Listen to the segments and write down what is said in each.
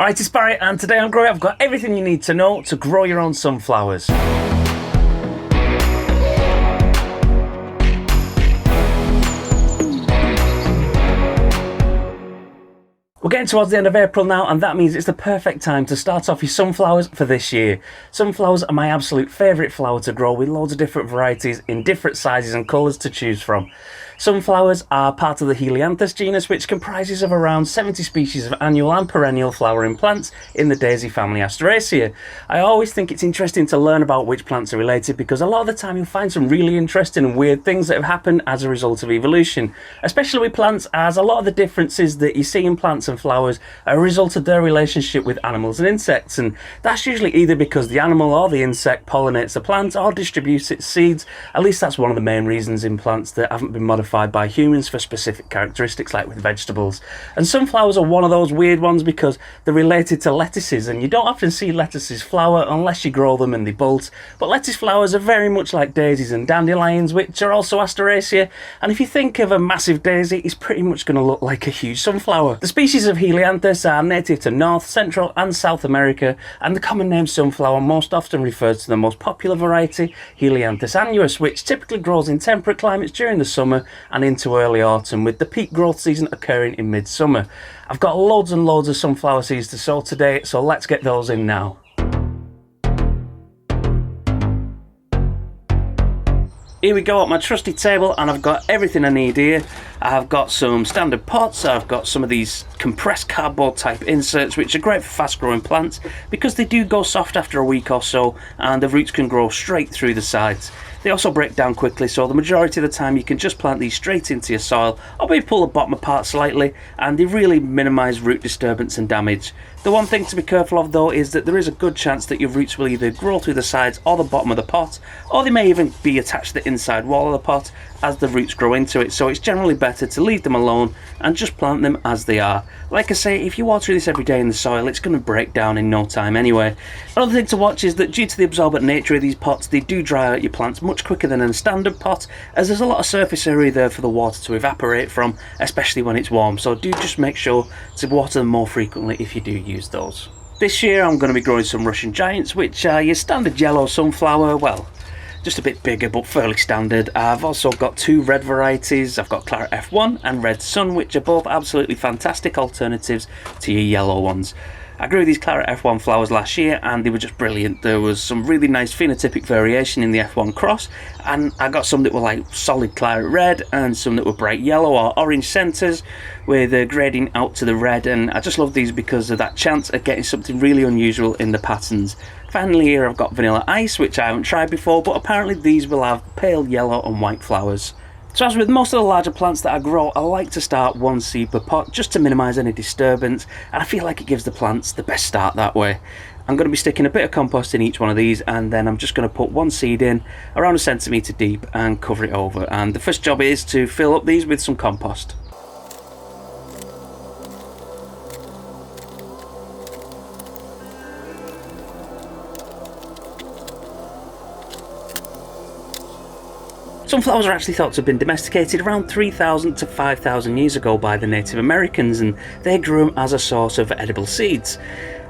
Alright, it's Barry, and today on Growing I've got everything you need to know to grow your own sunflowers. We're getting towards the end of April now, and that means it's the perfect time to start off your sunflowers for this year. Sunflowers are my absolute favourite flower to grow, with loads of different varieties in different sizes and colours to choose from. Sunflowers are part of the helianthus genus, which comprises of around 70 species of annual and perennial flowering plants in the daisy family Asteraceae. I always think it's interesting to learn about which plants are related, because a lot of the time you'll find some really interesting and weird things that have happened as a result of evolution, especially with plants, as a lot of the differences that you see in plants and flowers are a result of their relationship with animals and insects, and that's usually either because the animal or the insect pollinates the plant or distributes its seeds. At least that's one of the main reasons in plants that haven't been modified by humans for specific characteristics, like with vegetables. And sunflowers are one of those weird ones because they're related to lettuces, and you don't often see lettuces flower unless you grow them and they bolt. But lettuce flowers are very much like daisies and dandelions, which are also Asteraceae, and if you think of a massive daisy, it's pretty much going to look like a huge sunflower. The species of helianthus are native to North, Central and South America, and the common name sunflower most often refers to the most popular variety, Helianthus annuus, which typically grows in temperate climates during the summer and into early autumn, with the peak growth season occurring in midsummer. I've got loads and loads of sunflower seeds to sow today, so let's get those in now. Here we go at my trusty table, and I've got everything I need here. I've got some standard pots, I've got some of these compressed cardboard type inserts, which are great for fast growing plants because they do go soft after a week or so, and the roots can grow straight through the sides. They also break down quickly, so the majority of the time you can just plant these straight into your soil, or maybe pull the bottom apart slightly, and they really minimise root disturbance and damage. The one thing to be careful of though is that there is a good chance that your roots will either grow through the sides or the bottom of the pot, or they may even be attached to the inside wall of the pot as the roots grow into it, so it's generally better to leave them alone and just plant them as they are. Like I say, if you water this every day in the soil, it's going to break down in no time anyway. Another thing to watch is that due to the absorbent nature of these pots, they do dry out your plants much quicker than a standard pot, as there's a lot of surface area there for the water to evaporate from, especially when it's warm, so do just make sure to water them more frequently if you do use those. This year I'm going to be growing some Russian Giants, which are your standard yellow sunflower, well, just a bit bigger but fairly standard. I've also got two red varieties. I've got Claret F1 and Red Sun, which are both absolutely fantastic alternatives to your yellow ones. I grew these Claret F1 flowers last year and they were just brilliant. There was some really nice phenotypic variation in the F1 cross, and I got some that were like solid claret red and some that were bright yellow or orange centres with grading out to the red, and I just love these because of that chance of getting something really unusual in the patterns. Finally here I've got Vanilla Ice, which I haven't tried before, but apparently these will have pale yellow and white flowers. So as with most of the larger plants that I grow, I like to start one seed per pot just to minimise any disturbance, and I feel like it gives the plants the best start that way. I'm going to be sticking a bit of compost in each one of these, and then I'm just going to put one seed in around 1 centimetre deep and cover it over, and the first job is to fill up these with some compost. Sunflowers are actually thought to have been domesticated around 3,000 to 5,000 years ago by the Native Americans, and they grew them as a source of edible seeds.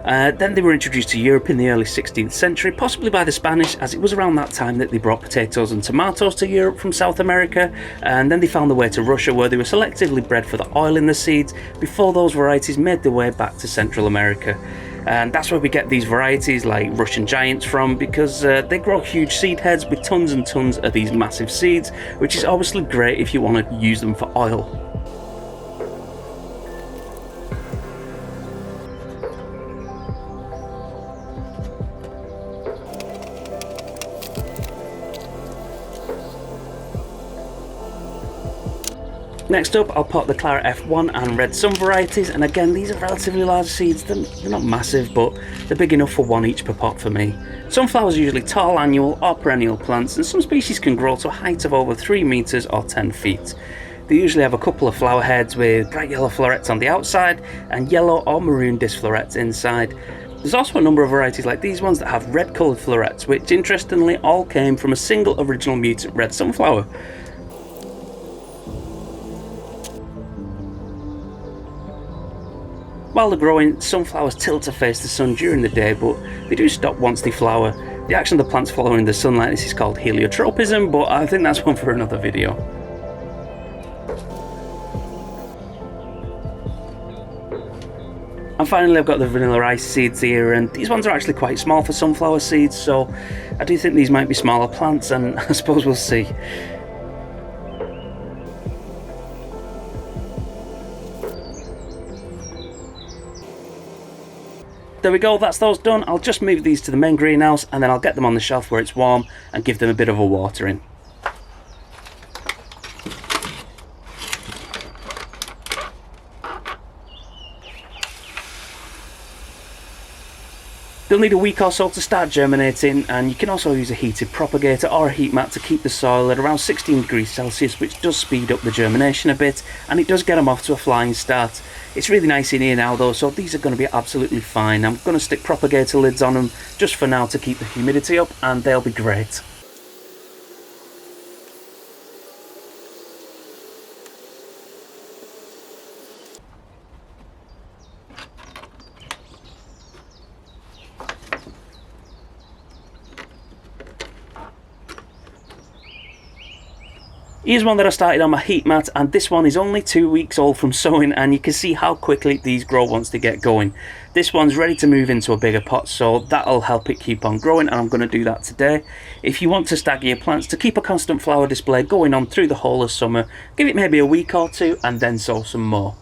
Then they were introduced to Europe in the early 16th century, possibly by the Spanish, as it was around that time that they brought potatoes and tomatoes to Europe from South America, and then they found their way to Russia, where they were selectively bred for the oil in the seeds before those varieties made their way back to Central America. And that's where we get these varieties like Russian Giants from, because they grow huge seed heads with tons and tons of these massive seeds, which is obviously great if you want to use them for oil. Next up, I'll pot the Claret F1 and Red Sun varieties, and again, these are relatively large seeds. They're not massive, but they're big enough for one each per pot for me. Sunflowers are usually tall annual or perennial plants, and some species can grow to a height of over 3 meters or 10 feet. They usually have a couple of flower heads with bright yellow florets on the outside and yellow or maroon disc florets inside. There's also a number of varieties like these ones that have red coloured florets, which interestingly all came from a single original mutant red sunflower. While they're growing, sunflowers tilt to face the sun during the day, but they do stop once they flower. The action of the plants following the sunlight, this is called heliotropism, but I think that's one for another video. And finally I've got the vanilla rice seeds here, and these ones are actually quite small for sunflower seeds, so I do think these might be smaller plants, and I suppose we'll see. There we go, that's those done. I'll just move these to the main greenhouse and then I'll get them on the shelf where it's warm and give them a bit of a watering. They'll need a week or so to start germinating, and you can also use a heated propagator or a heat mat to keep the soil at around 16 degrees Celsius, which does speed up the germination a bit and it does get them off to a flying start. It's really nice in here now though, so these are going to be absolutely fine. I'm going to stick propagator lids on them just for now to keep the humidity up, and they'll be great. Here's one that I started on my heat mat, and this one is only 2 weeks old from sowing, and you can see how quickly these grow once they get going. This one's ready to move into a bigger pot, so that'll help it keep on growing, and I'm going to do that today. If you want to stagger your plants to keep a constant flower display going on through the whole of summer, give it maybe a week or two and then sow some more.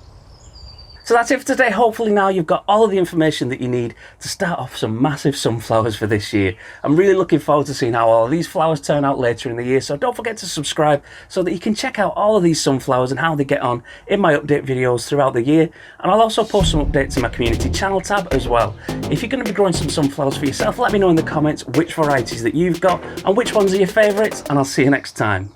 So that's it for today. Hopefully now you've got all of the information that you need to start off some massive sunflowers for this year. I'm really looking forward to seeing how all of these flowers turn out later in the year, so don't forget to subscribe so that you can check out all of these sunflowers and how they get on in my update videos throughout the year. And I'll also post some updates in my community channel tab as well. If you're going to be growing some sunflowers for yourself, let me know in the comments which varieties that you've got and which ones are your favourites, and I'll see you next time.